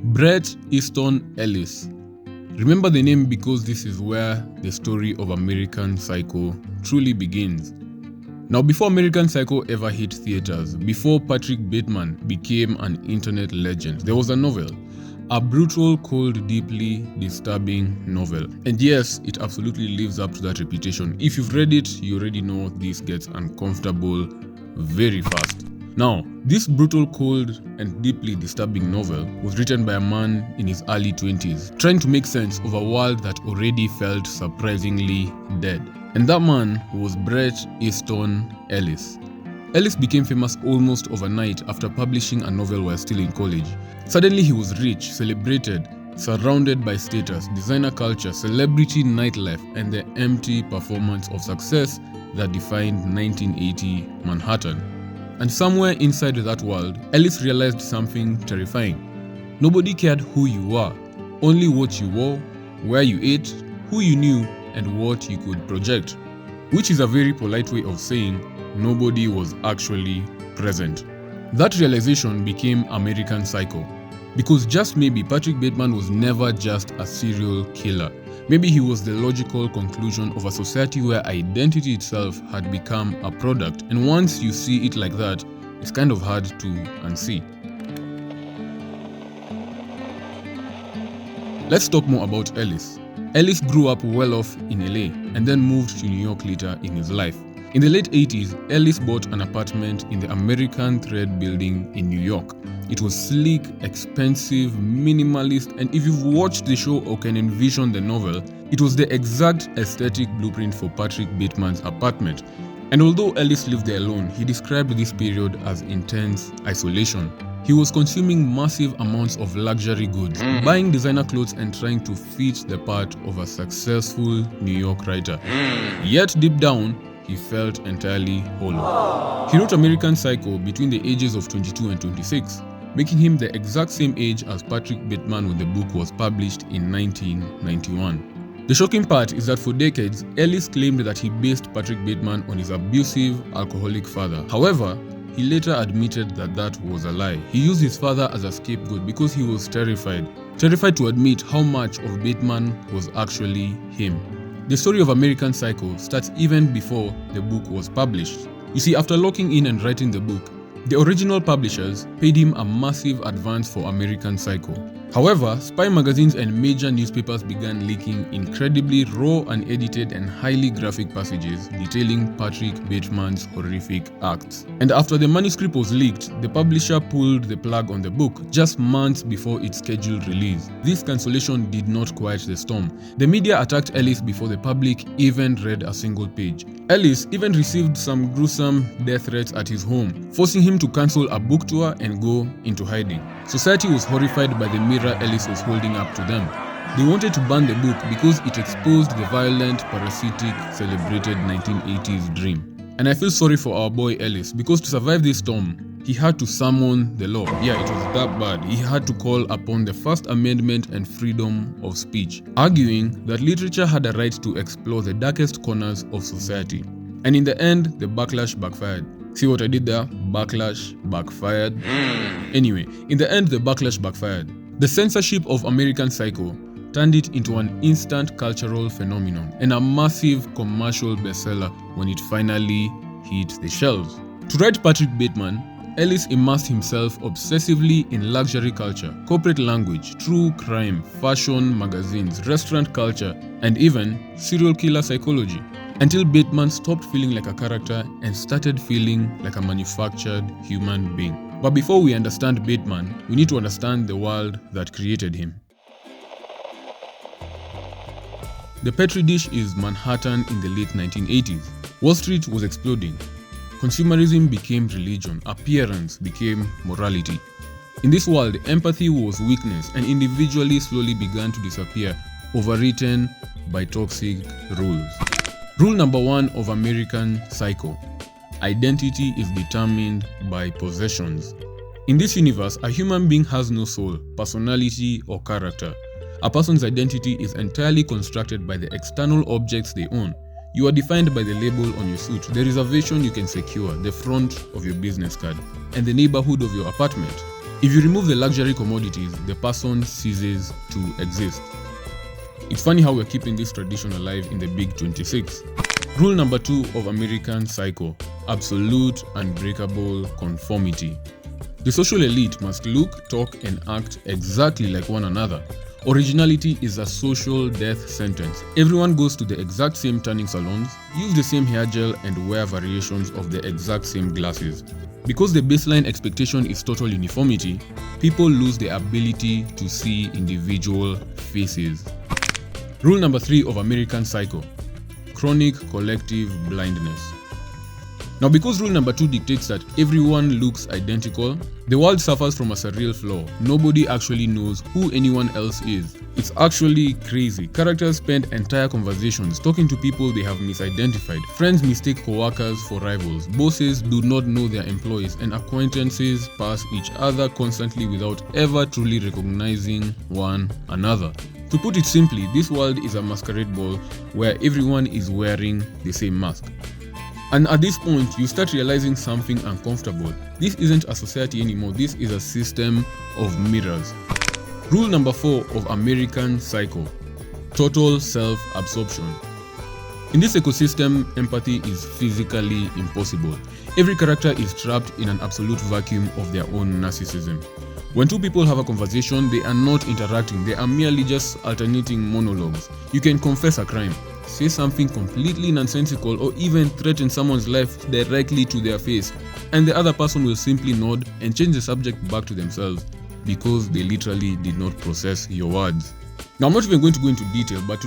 Bret Easton Ellis. Remember the name because this is where the story of American Psycho truly begins. Now, before American Psycho ever hit theaters, before Patrick Bateman became an internet legend, there was a novel. A brutal, cold, deeply disturbing novel. And yes, it absolutely lives up to that reputation. If you've read it, you already know this gets uncomfortable very fast. Now, this brutal, cold, and deeply disturbing novel was written by a man in his early 20s, trying to make sense of a world that already felt surprisingly dead. And that man was Bret Easton Ellis. Ellis became famous almost overnight after publishing a novel while still in college. Suddenly he was rich, celebrated, surrounded by status, designer culture, celebrity nightlife, and the empty performance of success that defined 1980 Manhattan. And somewhere inside that world, Ellis realized something terrifying. Nobody cared who you were, only what you wore, where you ate, who you knew, and what you could project. Which is a very polite way of saying nobody was actually present. That realization became American Psycho. Because just maybe Patrick Bateman was never just a serial killer. Maybe he was the logical conclusion of a society where identity itself had become a product, and once you see it like that, it's kind of hard to unsee. Let's talk more about Ellis. Ellis grew up well off in LA and then moved to New York later in his life. In the late 80s, Ellis bought an apartment in the American Thread building in New York. It was sleek, expensive, minimalist, and if you've watched the show or can envision the novel, it was the exact aesthetic blueprint for Patrick Bateman's apartment. And although Ellis lived there alone, he described this period as intense isolation. He was consuming massive amounts of luxury goods, buying designer clothes and trying to fit the part of a successful New York writer. Yet deep down, he felt entirely hollow. He wrote American Psycho between the ages of 22 and 26, making him the exact same age as Patrick Bateman when the book was published in 1991. The shocking part is that for decades, Ellis claimed that he based Patrick Bateman on his abusive, alcoholic father. However, he later admitted that that was a lie. He used his father as a scapegoat because he was terrified to admit how much of Bateman was actually him. The story of American Psycho starts even before the book was published. You see, after locking in and writing the book, the original publishers paid him a massive advance for American Psycho. However, spy magazines and major newspapers began leaking incredibly raw, unedited, and highly graphic passages detailing Patrick Bateman's horrific acts. And after the manuscript was leaked, the publisher pulled the plug on the book just months before its scheduled release. This cancellation did not quiet the storm. The media attacked Ellis before the public even read a single page. Ellis even received some gruesome death threats at his home, forcing him to cancel a book tour and go into hiding. Society was horrified by the mirror Ellis was holding up to them. They wanted to ban the book because it exposed the violent, parasitic, celebrated 1980s dream. And I feel sorry for our boy Ellis because to survive this storm, he had to summon the law. Yeah, it was that bad. He had to call upon the First Amendment and freedom of speech, arguing that literature had a right to explore the darkest corners of society. And in the end, the backlash backfired. See what I did there? Backlash backfired. Anyway, in the end, the backlash backfired. The censorship of American Psycho turned it into an instant cultural phenomenon and a massive commercial bestseller when it finally hit the shelves. To write Patrick Bateman, Ellis immersed himself obsessively in luxury culture, corporate language, true crime, fashion, magazines, restaurant culture, and even serial killer psychology, until Bateman stopped feeling like a character and started feeling like a manufactured human being. But before we understand Bateman, we need to understand the world that created him. The petri dish is Manhattan in the late 1980s. Wall Street was exploding. Consumerism became religion, appearance became morality. In this world, empathy was weakness and individually slowly began to disappear, overwritten by toxic rules. Rule number 1 of American Psycho: identity is determined by possessions. In this universe, a human being has no soul, personality, or character. A person's identity is entirely constructed by the external objects they own. You are defined by the label on your suit, the reservation you can secure, the front of your business card, and the neighborhood of your apartment. If you remove the luxury commodities, the person ceases to exist. It's funny how we're keeping this tradition alive in the big 26. Rule number 2 of American Psycho: absolute unbreakable conformity. The social elite must look, talk, and act exactly like one another. Originality is a social death sentence. Everyone goes to the exact same tanning salons, use the same hair gel, and wear variations of the exact same glasses. Because the baseline expectation is total uniformity, people lose the ability to see individual faces. Rule number 3 of American Psycho: chronic collective blindness. Now, because rule number 2 dictates that everyone looks identical, the world suffers from a surreal flaw. Nobody actually knows who anyone else is. It's actually crazy. Characters spend entire conversations talking to people they have misidentified. Friends mistake co-workers for rivals. Bosses do not know their employees, and acquaintances pass each other constantly without ever truly recognizing one another. To put it simply, this world is a masquerade ball where everyone is wearing the same mask. And at this point, you start realizing something uncomfortable. This isn't a society anymore, this is a system of mirrors. Rule number 4 of American Psycho: total self-absorption. In this ecosystem, empathy is physically impossible. Every character is trapped in an absolute vacuum of their own narcissism. When two people have a conversation, they are not interacting, they are merely just alternating monologues. You can confess a crime, say something completely nonsensical, or even threaten someone's life directly to their face, and the other person will simply nod and change the subject back to themselves because they literally did not process your words. Now, I'm not even going to go into detail, but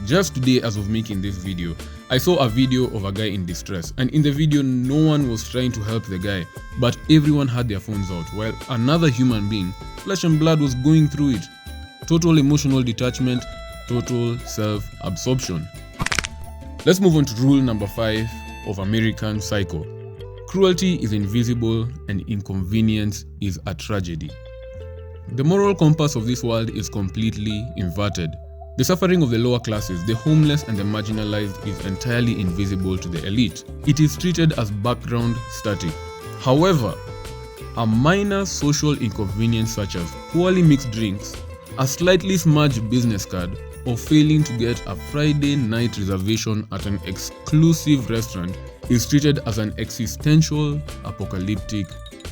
just today as of making this video, I saw a video of a guy in distress, and in the video no one was trying to help the guy, but everyone had their phones out while another human being, flesh and blood, was going through it. Total emotional detachment, total self-absorption. Let's move on to rule number 5 of American Psycho: cruelty is invisible and inconvenience is a tragedy. The moral compass of this world is completely inverted. The suffering of the lower classes, the homeless and the marginalized is entirely invisible to the elite. It is treated as background static. However, a minor social inconvenience such as poorly mixed drinks, a slightly smudged business card, or failing to get a Friday night reservation at an exclusive restaurant is treated as an existential, apocalyptic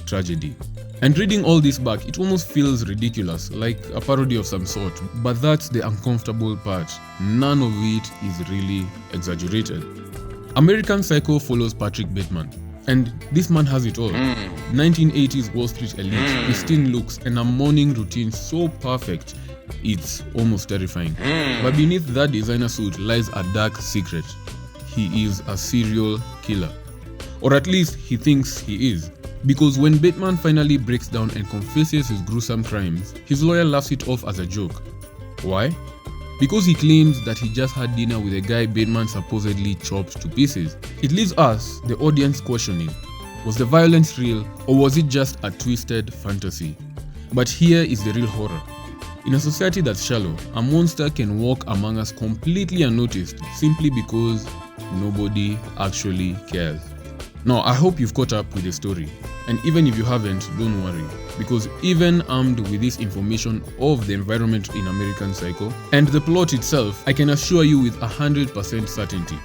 tragedy. And reading all this back, it almost feels ridiculous, like a parody of some sort, but that's the uncomfortable part. None of it is really exaggerated. American Psycho follows Patrick Bateman, and this man has it all. 1980s Wall Street elite, pristine looks, and a morning routine so perfect, it's almost terrifying. But beneath that designer suit lies a dark secret. He is a serial killer. Or at least he thinks he is. Because when Bateman finally breaks down and confesses his gruesome crimes, his lawyer laughs it off as a joke. Why? Because he claims that he just had dinner with a guy Bateman supposedly chopped to pieces. It leaves us, the audience, questioning, was the violence real, or was it just a twisted fantasy? But here is the real horror. In a society that's shallow, a monster can walk among us completely unnoticed simply because nobody actually cares. Now, I hope you've caught up with the story, and even if you haven't, don't worry, because even armed with this information of the environment in American Psycho and the plot itself, I can assure you with 100% certainty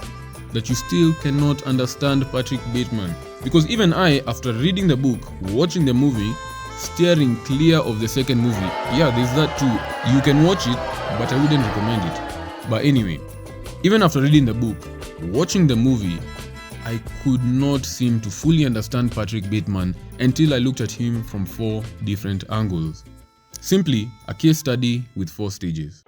that you still cannot understand Patrick Bateman. Because even I, after reading the book, watching the movie, steering clear of the second movie, yeah, there's that too. You can watch it, but I wouldn't recommend it. But anyway, even after reading the book, watching the movie, I could not seem to fully understand Patrick Bateman until I looked at him from 4 different angles. Simply a case study with 4 stages.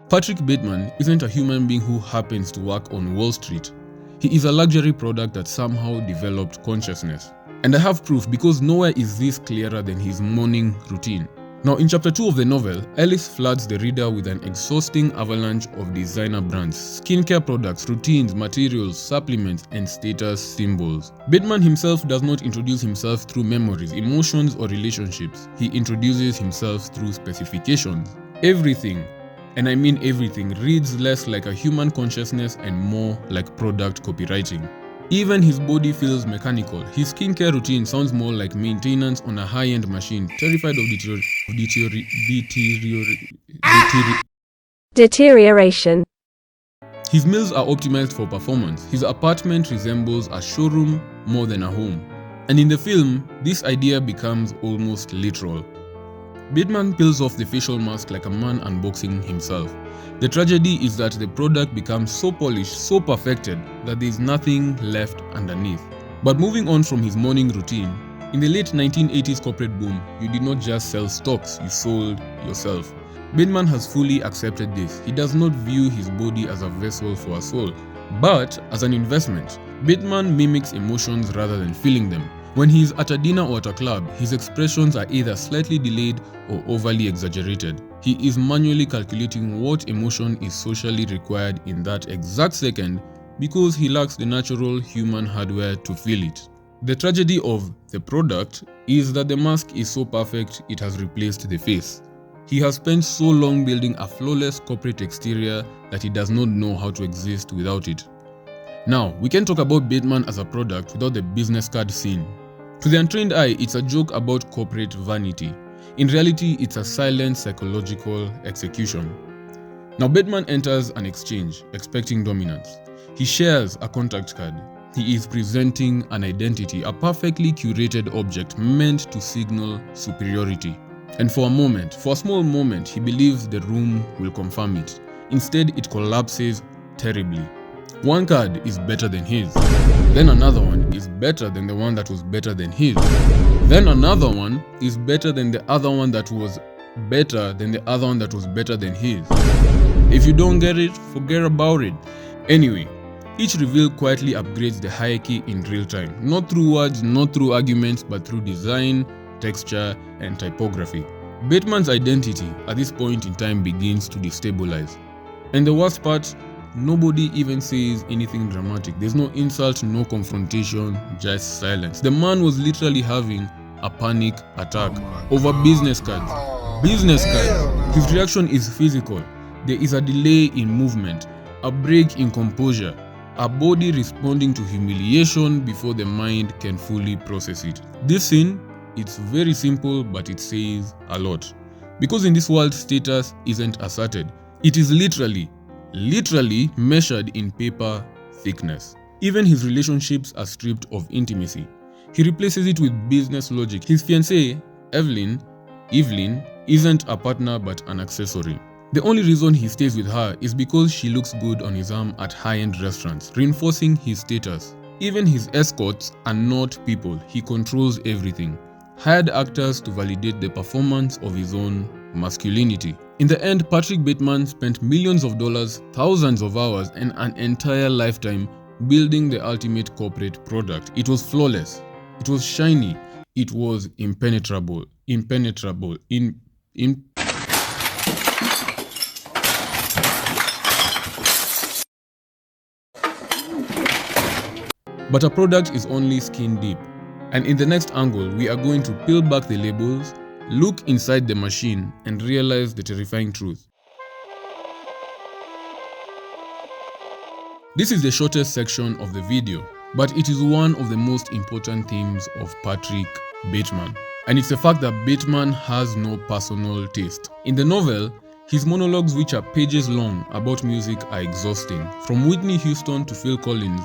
Patrick Bateman isn't a human being who happens to work on Wall Street. He is a luxury product that somehow developed consciousness. And I have proof because nowhere is this clearer than his morning routine. Now, in chapter 2 of the novel, Ellis floods the reader with an exhausting avalanche of designer brands, skincare products, routines, materials, supplements, and status symbols. Bateman himself does not introduce himself through memories, emotions, or relationships. He introduces himself through specifications. Everything, and I mean everything, reads less like a human consciousness and more like product copywriting. Even his body feels mechanical. His skincare routine sounds more like maintenance on a high-end machine, terrified of deterioration. His meals are optimized for performance. His apartment resembles a showroom more than a home. And in the film, this idea becomes almost literal. Bateman peels off the facial mask like a man unboxing himself. The tragedy is that the product becomes so polished, so perfected, that there is nothing left underneath. But moving on from his morning routine, in the late 1980s corporate boom, you did not just sell stocks, you sold yourself. Bateman has fully accepted this. He does not view his body as a vessel for a soul, but as an investment. Bateman mimics emotions rather than feeling them. When he is at a dinner or at a club, his expressions are either slightly delayed or overly exaggerated. He is manually calculating what emotion is socially required in that exact second because he lacks the natural human hardware to feel it. The tragedy of the product is that the mask is so perfect it has replaced the face. He has spent so long building a flawless corporate exterior that he does not know how to exist without it. Now, we can talk about Bateman as a product without the business card scene. To the untrained eye, it's a joke about corporate vanity. In reality, it's a silent psychological execution. Now, Bateman enters an exchange, expecting dominance. He shares a contact card. He is presenting an identity, a perfectly curated object meant to signal superiority. And for a small moment, he believes the room will confirm it. Instead, it collapses terribly. One card is better than his. Then another one is better than the one that was better than his. Then another one is better than the other one that was better than the other one that was better than his. If you don't get it, forget about it. Anyway, each reveal quietly upgrades the hierarchy in real time. Not through words, not through arguments, but through design, texture, and typography. Bateman's identity at this point in time begins to destabilize. And the worst part, nobody even says anything dramatic. There's no insult, no confrontation, just silence. The man was literally having a panic attack over business cards. Business cards. His reaction is physical. There is a delay in movement, a break in composure, a body responding to humiliation before the mind can fully process it. This scene, it's very simple, but it says a lot. Because in this world, status isn't asserted. It is literally measured in paper thickness. Even his relationships are stripped of intimacy. He replaces it with business logic. His fiancée, Evelyn, isn't a partner but an accessory. The only reason he stays with her is because she looks good on his arm at high-end restaurants, reinforcing his status. Even his escorts are not people. He controls everything. Hired actors to validate the performance of his own masculinity. In the end, Patrick Bateman spent millions of dollars, thousands of hours, and an entire lifetime building the ultimate corporate product. It was flawless. It was shiny. It was impenetrable. But a product is only skin deep. And in the next angle, we are going to peel back the labels, look inside the machine, and realize the terrifying truth. This is the shortest section of the video, but it is one of the most important themes of Patrick Bateman. And it's the fact that Bateman has no personal taste. In the novel, his monologues, which are pages long about music, are exhausting. From Whitney Houston to Phil Collins,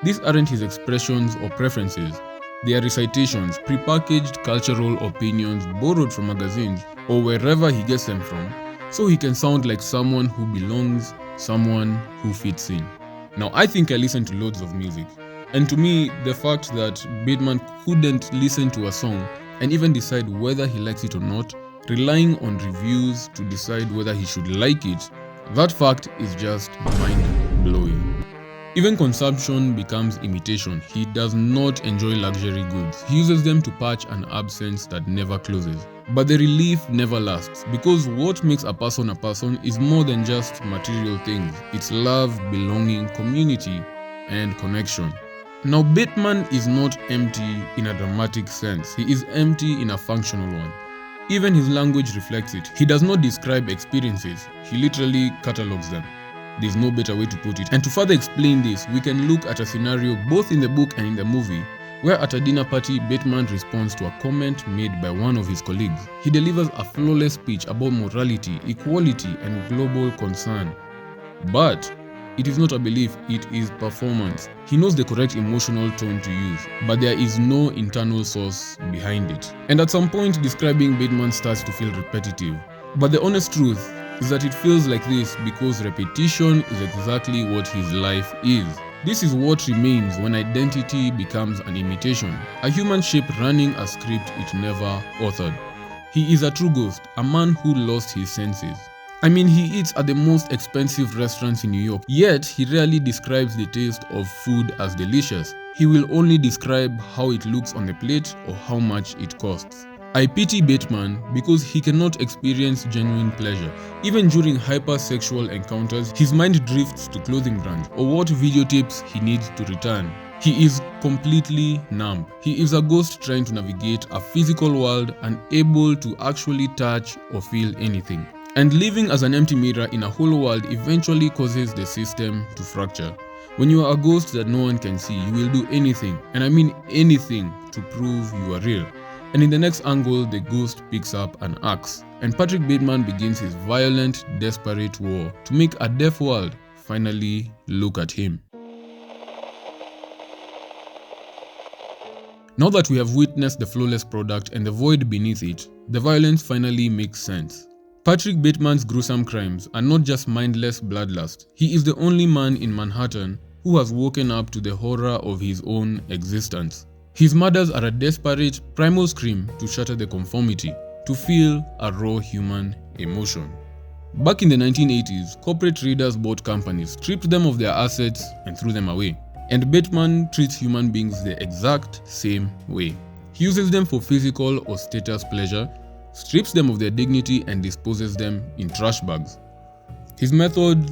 these aren't his expressions or preferences. They are recitations, prepackaged cultural opinions borrowed from magazines or wherever he gets them from, so he can sound like someone who belongs, someone who fits in. Now, I think I listen to loads of music, and to me, the fact that Bateman couldn't listen to a song and even decide whether he likes it or not, relying on reviews to decide whether he should like it, that fact is just mind-blowing. Even consumption becomes imitation. He does not enjoy luxury goods. He uses them to patch an absence that never closes. But the relief never lasts, because what makes a person is more than just material things. It's love, belonging, community, and connection. Now, Bateman is not empty in a dramatic sense. He is empty in a functional one. Even his language reflects it. He does not describe experiences. He literally catalogs them. There's no better way to put it. And to further explain this, we can look at a scenario both in the book and in the movie, where at a dinner party, Bateman responds to a comment made by one of his colleagues. He delivers a flawless speech about morality, equality, and global concern. But it is not a belief, it is performance. He knows the correct emotional tone to use, but there is no internal source behind it. And at some point, describing Bateman starts to feel repetitive. But the honest truth is that it feels like this because repetition is exactly what his life is. This is what remains when identity becomes an imitation, a human shape running a script it never authored. He is a true ghost, a man who lost his senses. I mean, he eats at the most expensive restaurants in New York, yet he rarely describes the taste of food as delicious. He will only describe how it looks on the plate or how much it costs. I pity Bateman because he cannot experience genuine pleasure. Even during hypersexual encounters, his mind drifts to clothing brands or what videotapes he needs to return. He is completely numb. He is a ghost trying to navigate a physical world, unable to actually touch or feel anything. And living as an empty mirror in a hollow world eventually causes the system to fracture. When you are a ghost that no one can see, you will do anything, and I mean anything, to prove you are real. And in the next angle, the ghost picks up an axe, and Patrick Bateman begins his violent, desperate war to make a deaf world finally look at him. Now that we have witnessed the flawless product and the void beneath it, the violence finally makes sense. Patrick Bateman's gruesome crimes are not just mindless bloodlust. He is the only man in Manhattan who has woken up to the horror of his own existence. His murders are a desperate, primal scream to shatter the conformity, to feel a raw human emotion. Back in the 1980s, corporate traders bought companies, stripped them of their assets, and threw them away. And Bateman treats human beings the exact same way. He uses them for physical or status pleasure, strips them of their dignity, and disposes them in trash bags. His method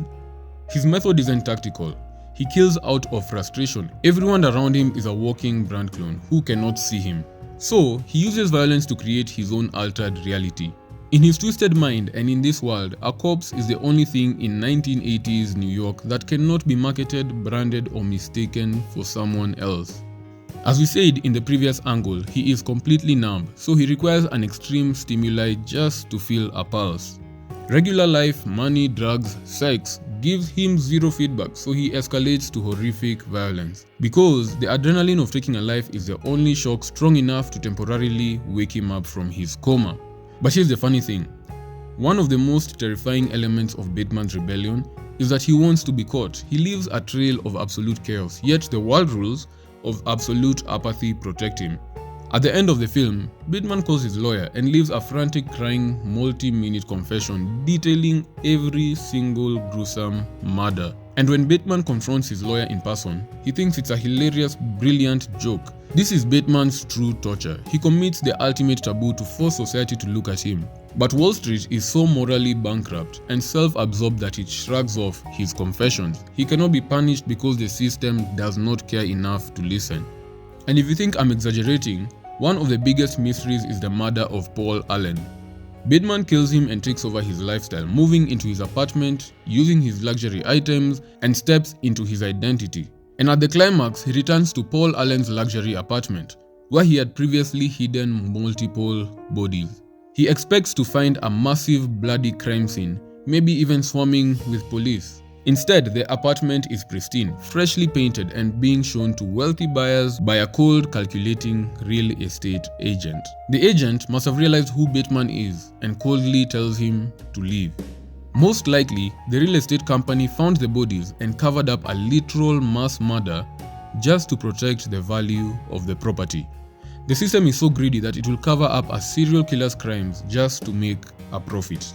isn't tactical. He kills out of frustration. Everyone around him is a walking brand clone who cannot see him. So, he uses violence to create his own altered reality. In his twisted mind and in this world, a corpse is the only thing in 1980s New York that cannot be marketed, branded, or mistaken for someone else. As we said in the previous angle, he is completely numb, so he requires an extreme stimuli just to feel a pulse. Regular life, money, drugs, sex gives him zero feedback, so he escalates to horrific violence. Because the adrenaline of taking a life is the only shock strong enough to temporarily wake him up from his coma. But here's the funny thing. One of the most terrifying elements of Bateman's rebellion is that he wants to be caught. He leaves a trail of absolute chaos, yet the world rules of absolute apathy protect him. At the end of the film, Bateman calls his lawyer and leaves a frantic, crying, multi-minute confession detailing every single gruesome murder. And when Bateman confronts his lawyer in person, he thinks it's a hilarious, brilliant joke. This is Bateman's true torture. He commits the ultimate taboo to force society to look at him. But Wall Street is so morally bankrupt and self-absorbed that it shrugs off his confessions. He cannot be punished because the system does not care enough to listen. And if you think I'm exaggerating, one of the biggest mysteries is the murder of Paul Allen. Bateman kills him and takes over his lifestyle, moving into his apartment, using his luxury items, and steps into his identity. And at the climax, he returns to Paul Allen's luxury apartment, where he had previously hidden multiple bodies. He expects to find a massive bloody crime scene, maybe even swarming with police. Instead, the apartment is pristine, freshly painted, and being shown to wealthy buyers by a cold, calculating real estate agent. The agent must have realized who Bateman is and coldly tells him to leave. Most likely, the real estate company found the bodies and covered up a literal mass murder just to protect the value of the property. The system is so greedy that it will cover up a serial killer's crimes just to make a profit.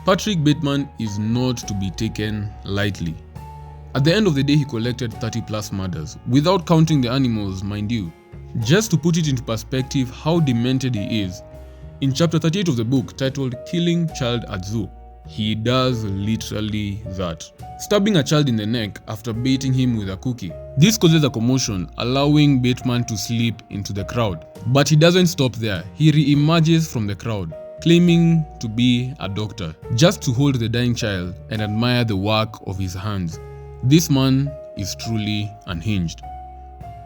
Patrick Bateman is not to be taken lightly. At the end of the day, he collected 30 plus murders, without counting the animals, mind you. Just to put it into perspective how demented he is, in chapter 38 of the book titled Killing Child at Zoo, he does literally that. Stabbing a child in the neck after baiting him with a cookie. This causes a commotion, allowing Bateman to slip into the crowd. But he doesn't stop there. He re-emerges from the crowd. claiming to be a doctor, just to hold the dying child and admire the work of his hands. This man is truly unhinged.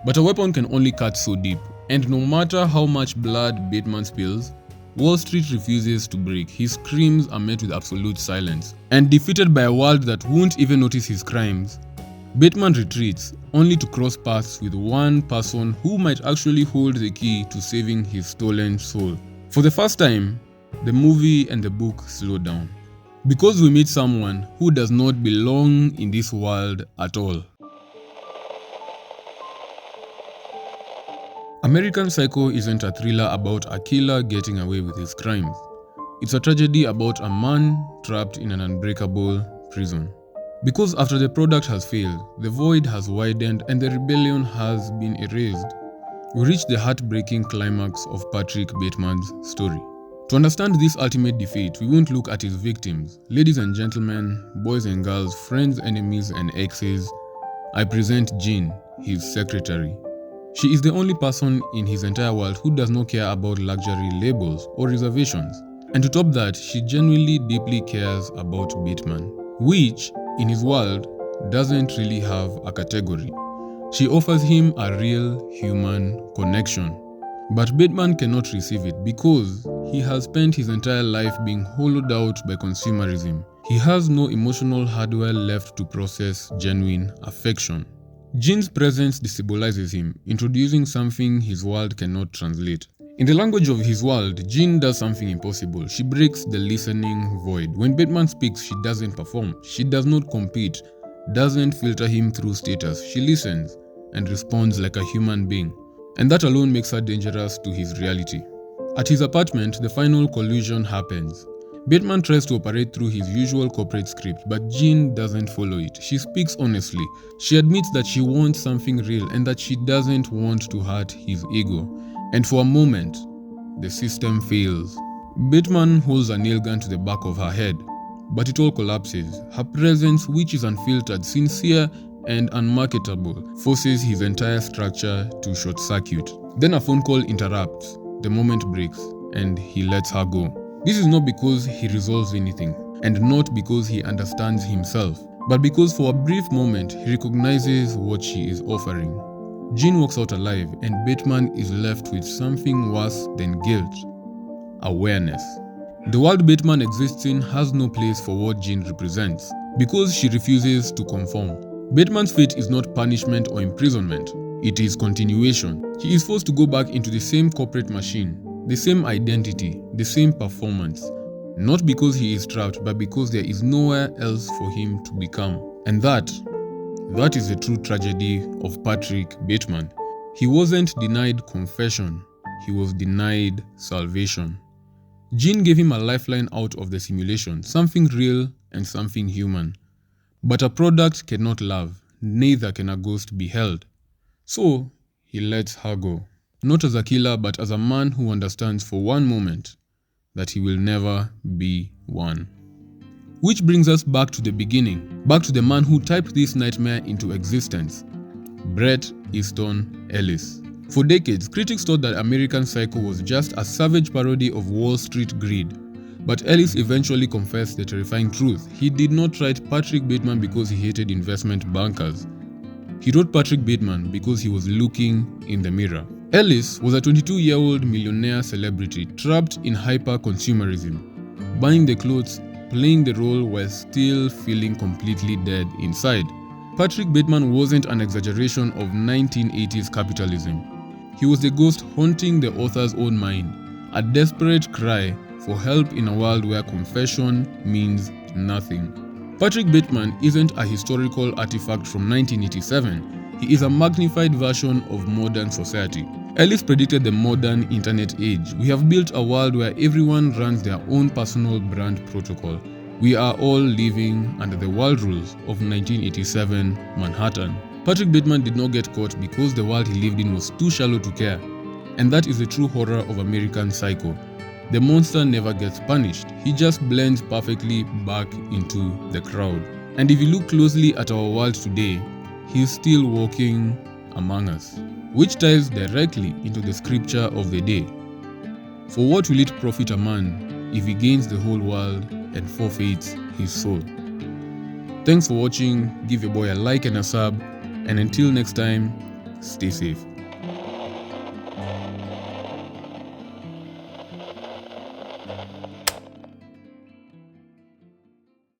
But a weapon can only cut so deep, and no matter how much blood Bateman spills, Wall Street refuses to break. His screams are met with absolute silence. And defeated by a world that won't even notice his crimes, Bateman retreats, only to cross paths with one person who might actually hold the key to saving his stolen soul. For the first time, the movie and the book slow down, because we meet someone who does not belong in this world at all. American Psycho isn't a thriller about a killer getting away with his crimes. It's a tragedy about a man trapped in an unbreakable prison. Because after the product has failed, the void has widened and the rebellion has been erased, we reach the heartbreaking climax of Patrick Bateman's story. To understand this ultimate defeat, we won't look at his victims. Ladies and gentlemen, boys and girls, friends, enemies, and exes, I present Jean, his secretary. She is the only person in his entire world who does not care about luxury labels or reservations. And to top that, she genuinely deeply cares about Bateman, which, in his world, doesn't really have a category. She offers him a real human connection. But Bateman cannot receive it because he has spent his entire life being hollowed out by consumerism. He has no emotional hardware left to process genuine affection. Jean's presence destabilizes him, introducing something his world cannot translate. In the language of his world, Jean does something impossible. She breaks the listening void. When Bateman speaks, she doesn't perform. She does not compete, doesn't filter him through status. She listens and responds like a human being. And that alone makes her dangerous to his reality. At his apartment, the final collision happens. Bateman tries to operate through his usual corporate script, but Jean doesn't follow it. She speaks honestly. She admits that she wants something real and that she doesn't want to hurt his ego. And for a moment, the system fails. Bateman holds a nail gun to the back of her head, but it all collapses. Her presence, which is unfiltered, sincere, and unmarketable, forces his entire structure to short-circuit. Then a phone call interrupts, the moment breaks, and he lets her go. This is not because he resolves anything, and not because he understands himself, but because for a brief moment he recognizes what she is offering. Jean walks out alive, and Bateman is left with something worse than guilt: awareness. The world Bateman exists in has no place for what Jean represents, because she refuses to conform. Bateman's fate is not punishment or imprisonment, it is continuation. He is forced to go back into the same corporate machine, the same identity, the same performance, not because he is trapped, but because there is nowhere else for him to become. And that is the true tragedy of Patrick Bateman. He wasn't denied confession, he was denied salvation. Jean gave him a lifeline out of the simulation, something real and something human. But a product cannot love, neither can a ghost be held. So, he lets her go. Not as a killer, but as a man who understands for one moment that he will never be one. Which brings us back to the beginning, back to the man who typed this nightmare into existence, Bret Easton Ellis. For decades, critics thought that American Psycho was just a savage parody of Wall Street greed. But Ellis eventually confessed the terrifying truth. He did not write Patrick Bateman because he hated investment bankers. He wrote Patrick Bateman because he was looking in the mirror. Ellis was a 22-year-old millionaire celebrity trapped in hyper-consumerism, buying the clothes, playing the role while still feeling completely dead inside. Patrick Bateman wasn't an exaggeration of 1980s capitalism. He was the ghost haunting the author's own mind, a desperate cry for help in a world where confession means nothing. Patrick Bateman isn't a historical artifact from 1987. He is a magnified version of modern society. Ellis predicted the modern internet age. We have built a world where everyone runs their own personal brand protocol. We are all living under the world rules of 1987 Manhattan. Patrick Bateman did not get caught because the world he lived in was too shallow to care. And that is the true horror of American Psycho. The monster never gets punished. He just blends perfectly back into the crowd. And if you look closely at our world today, he is still walking among us, which ties directly into the scripture of the day. For what will it profit a man if he gains the whole world and forfeits his soul? Thanks for watching. Give your boy a like and a sub, and until next time, stay safe.